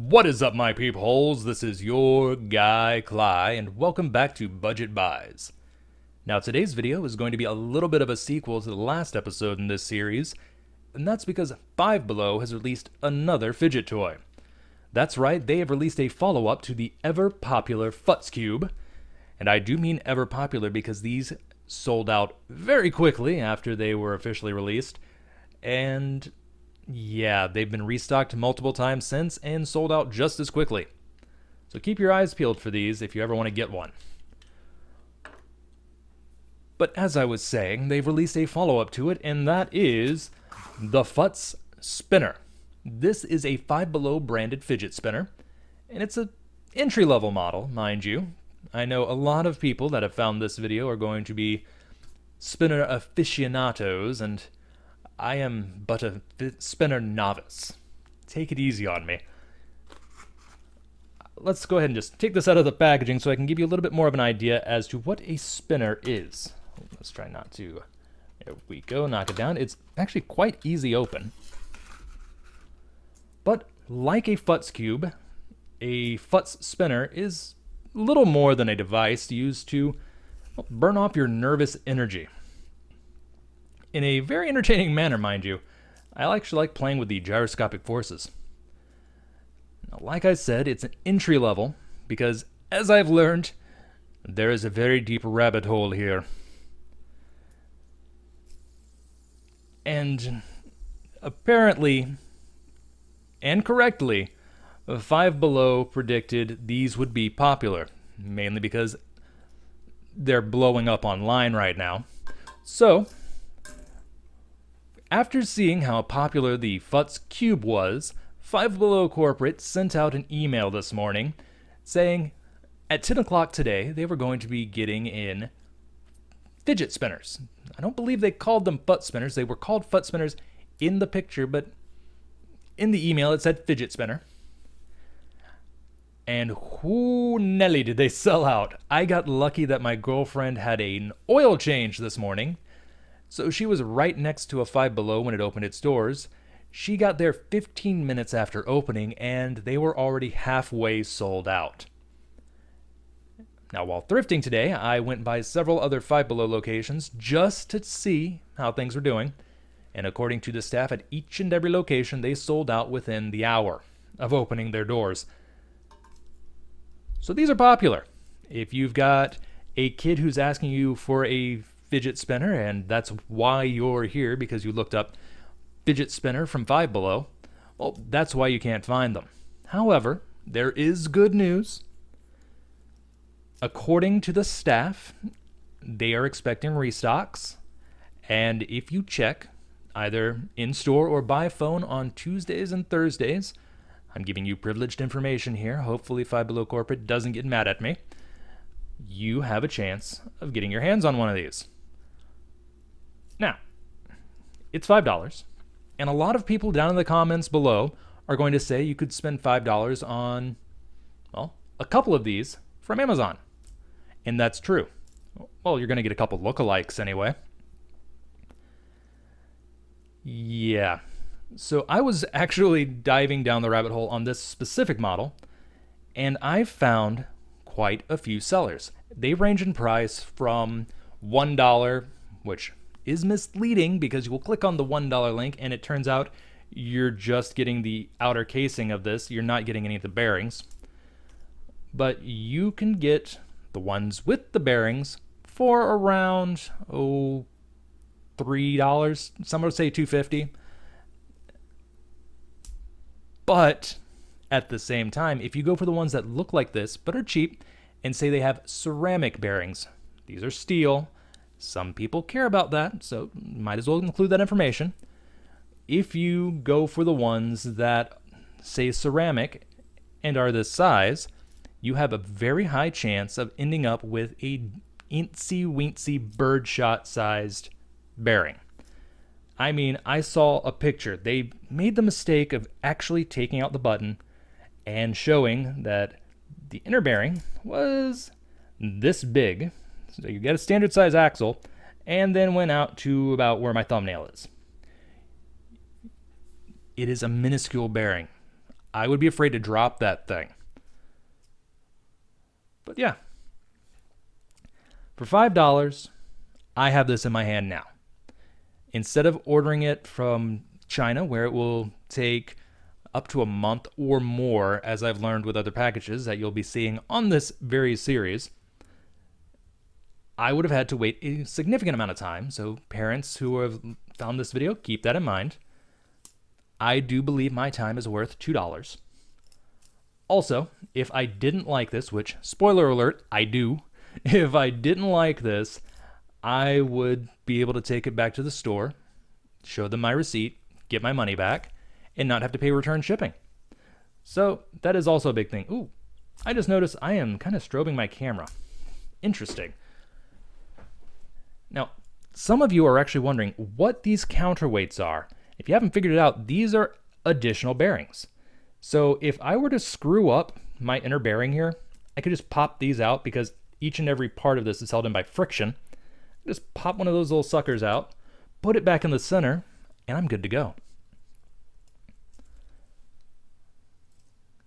What is up, my peepholes? This is your guy, Cly, and welcome back to Budget Buys. Now, today's video is going to be a little bit of a sequel to the last episode in this series, and that's because Five Below has released another fidget toy. That's right, they have released a follow-up to the ever-popular Futz Cube, and I do mean ever-popular because these sold out very quickly after they were officially released, and yeah, they've been restocked multiple times since and sold out just as quickly. So keep your eyes peeled for these if you ever want to get one. But as I was saying, they've released a follow-up to it, and that is the Futz Spinner. This is a Five Below branded fidget spinner, and it's an entry-level model, mind you. I know a lot of people that have found this video are going to be spinner aficionados, and I am but a spinner novice. Take it easy on me. Let's go ahead and just take this out of the packaging so I can give you a little bit more of an idea as to what a spinner is. Let's try not to... There we go, knock it down. It's actually quite easy open. But like a Futz Cube, a Futz Spinner is little more than a device used to burn off your nervous energy. In a very entertaining manner, mind you. I actually like playing with the gyroscopic forces. Now, like I said, it's an entry level because, as I've learned, there is a very deep rabbit hole here. And apparently, and correctly, Five Below predicted these would be popular, mainly because they're blowing up online right now. So, after seeing how popular the Futz Cube was, Five Below Corporate sent out an email this morning saying at 10 o'clock today they were going to be getting in fidget spinners. I don't believe they called them Futz Spinners. They were called Futz Spinners in the picture, but in the email it said fidget spinner. And whoo Nelly did they sell out. I got lucky that my girlfriend had an oil change this morning. So she was right next to a Five Below when it opened its doors. She got there 15 minutes after opening, and they were already halfway sold out. Now, while thrifting today, I went by several other Five Below locations just to see how things were doing. And according to the staff at each and every location, they sold out within the hour of opening their doors. So these are popular. If you've got a kid who's asking you for a fidget spinner, and that's why you're here, because you looked up fidget spinner from Five Below, well, that's why you can't find them. However, there is good news. According to the staff, they are expecting restocks, and if you check either in-store or by phone on Tuesdays and Thursdays, I'm giving you privileged information here, hopefully Five Below Corporate doesn't get mad at me, you have a chance of getting your hands on one of these. Now, it's $5, and a lot of people down in the comments below are going to say you could spend $5 on, well, a couple of these from Amazon. And that's true. Well, you're going to get a couple lookalikes anyway. Yeah. So I was actually diving down the rabbit hole on this specific model, and I found quite a few sellers. They range in price from $1, which is misleading because you will click on the $1 link and it turns out you're just getting the outer casing of this. You're not getting any of the bearings. But you can get the ones with the bearings for around, $3. Some would say $2.50. But at the same time, if you go for the ones that look like this but are cheap and say they have ceramic bearings, these are steel. Some people care about that, so might as well include that information. If you go for the ones that say ceramic and are this size, you have a very high chance of ending up with a incy-wincy birdshot-sized bearing. I mean, I saw a picture. They made the mistake of actually taking out the button and showing that the inner bearing was this big. So you get a standard size axle, and then went out to about where my thumbnail is. It is a minuscule bearing. I would be afraid to drop that thing. But yeah, for $5, I have this in my hand now. Instead of ordering it from China, where it will take up to a month or more, as I've learned with other packages that you'll be seeing on this very series, I would have had to wait a significant amount of time. So parents who have found this video, keep that in mind. I do believe my time is worth $2. Also, if I didn't like this, which, spoiler alert, I do, if I didn't like this, I would be able to take it back to the store, show them my receipt, get my money back, and not have to pay return shipping. So that is also a big thing. Ooh, I just noticed I am kind of strobing my camera. Interesting. Now, some of you are actually wondering what these counterweights are. If you haven't figured it out, these are additional bearings. So if I were to screw up my inner bearing here, I could just pop these out because each and every part of this is held in by friction. Just pop one of those little suckers out, put it back in the center, and I'm good to go.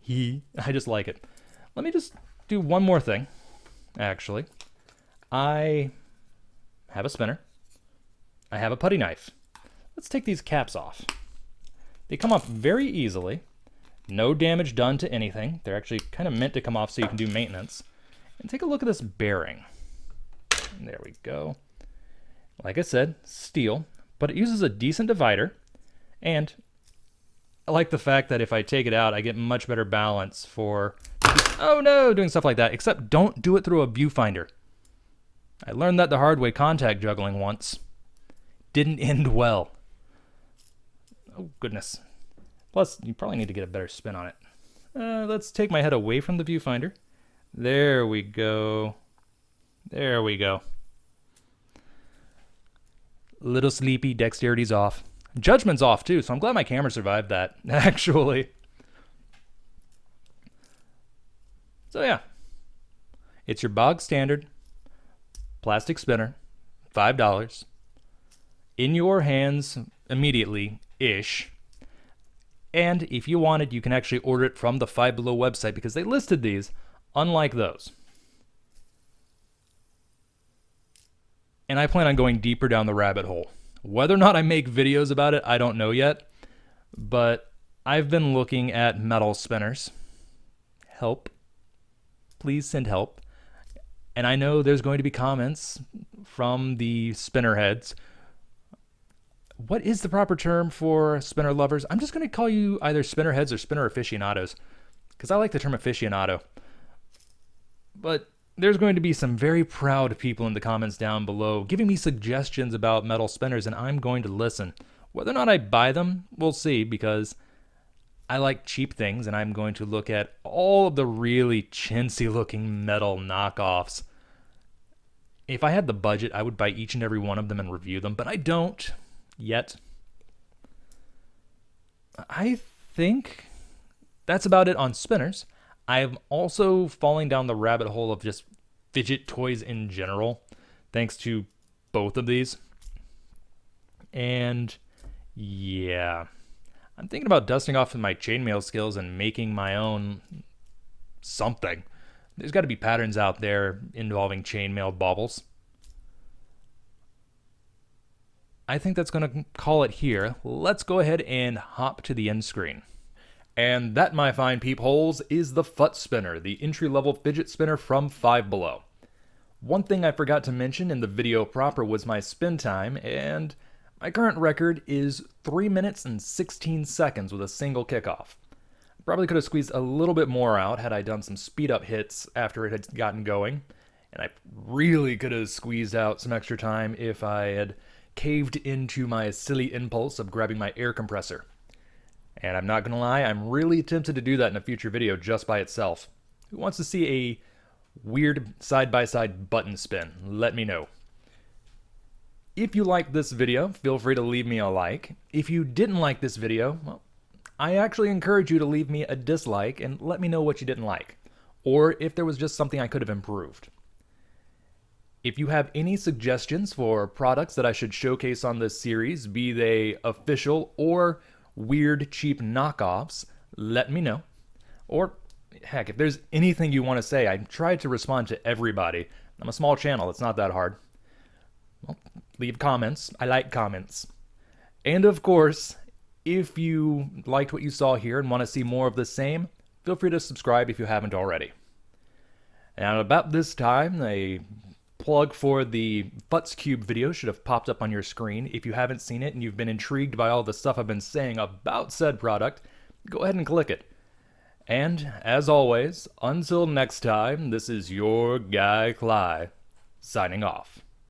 I just like it. Let me just do one more thing, actually. I have a spinner. I have a putty knife. Let's take these caps off. They come off very easily. No damage done to anything. They're actually kind of meant to come off so you can do maintenance. And take a look at this bearing. There we go. Like I said, steel, but it uses a decent divider. And I like the fact that if I take it out, I get much better balance for, oh no, doing stuff like that. Except don't do it through a viewfinder. I learned that the hard way contact juggling once. Didn't end well. Oh, goodness. Plus, you probably need to get a better spin on it. Let's take my head away from the viewfinder. There we go. There we go. Little sleepy, dexterity's off. Judgment's off too, so I'm glad my camera survived that, actually. So yeah. It's your bog standard plastic spinner, $5. In your hands immediately-ish. And if you wanted, you can actually order it from the Five Below website because they listed these, unlike those. And I plan on going deeper down the rabbit hole. Whether or not I make videos about it, I don't know yet. But I've been looking at metal spinners. Help. Please send help. And I know there's going to be comments from the spinner heads. What is the proper term for spinner lovers? I'm just going to call you either spinner heads or spinner aficionados, because I like the term aficionado. But there's going to be some very proud people in the comments down below giving me suggestions about metal spinners, and I'm going to listen. Whether or not I buy them, we'll see, because I like cheap things, and I'm going to look at all of the really chintzy looking metal knockoffs. If I had the budget, I would buy each and every one of them and review them, but I don't. Yet. I think that's about it on spinners. I'm also falling down the rabbit hole of just fidget toys in general, thanks to both of these. And yeah, I'm thinking about dusting off my chainmail skills and making my own something. There's got to be patterns out there involving chainmail baubles. I think that's going to call it here. Let's go ahead and hop to the end screen. And that, my fine peepholes, is the Futz Spinner, the entry-level fidget spinner from Five Below. One thing I forgot to mention in the video proper was my spin time, and my current record is 3 minutes and 16 seconds with a single kickoff. I probably could have squeezed a little bit more out had I done some speed-up hits after it had gotten going, and I really could have squeezed out some extra time if I had caved into my silly impulse of grabbing my air compressor. And I'm not gonna lie, I'm really tempted to do that in a future video just by itself. Who wants to see a weird side-by-side button spin? Let me know. If you liked this video, feel free to leave me a like. If you didn't like this video, well, I actually encourage you to leave me a dislike and let me know what you didn't like, or if there was just something I could have improved. If you have any suggestions for products that I should showcase on this series, be they official or weird cheap knockoffs, let me know. Or, heck, if there's anything you want to say, I try to respond to everybody. I'm a small channel, it's not that hard. Well, leave comments. I like comments. And of course, if you liked what you saw here and want to see more of the same, feel free to subscribe if you haven't already. And about this time, a plug for the Futz Cube video should have popped up on your screen. If you haven't seen it and you've been intrigued by all the stuff I've been saying about said product, go ahead and click it. And, as always, until next time, this is your guy Cly, signing off.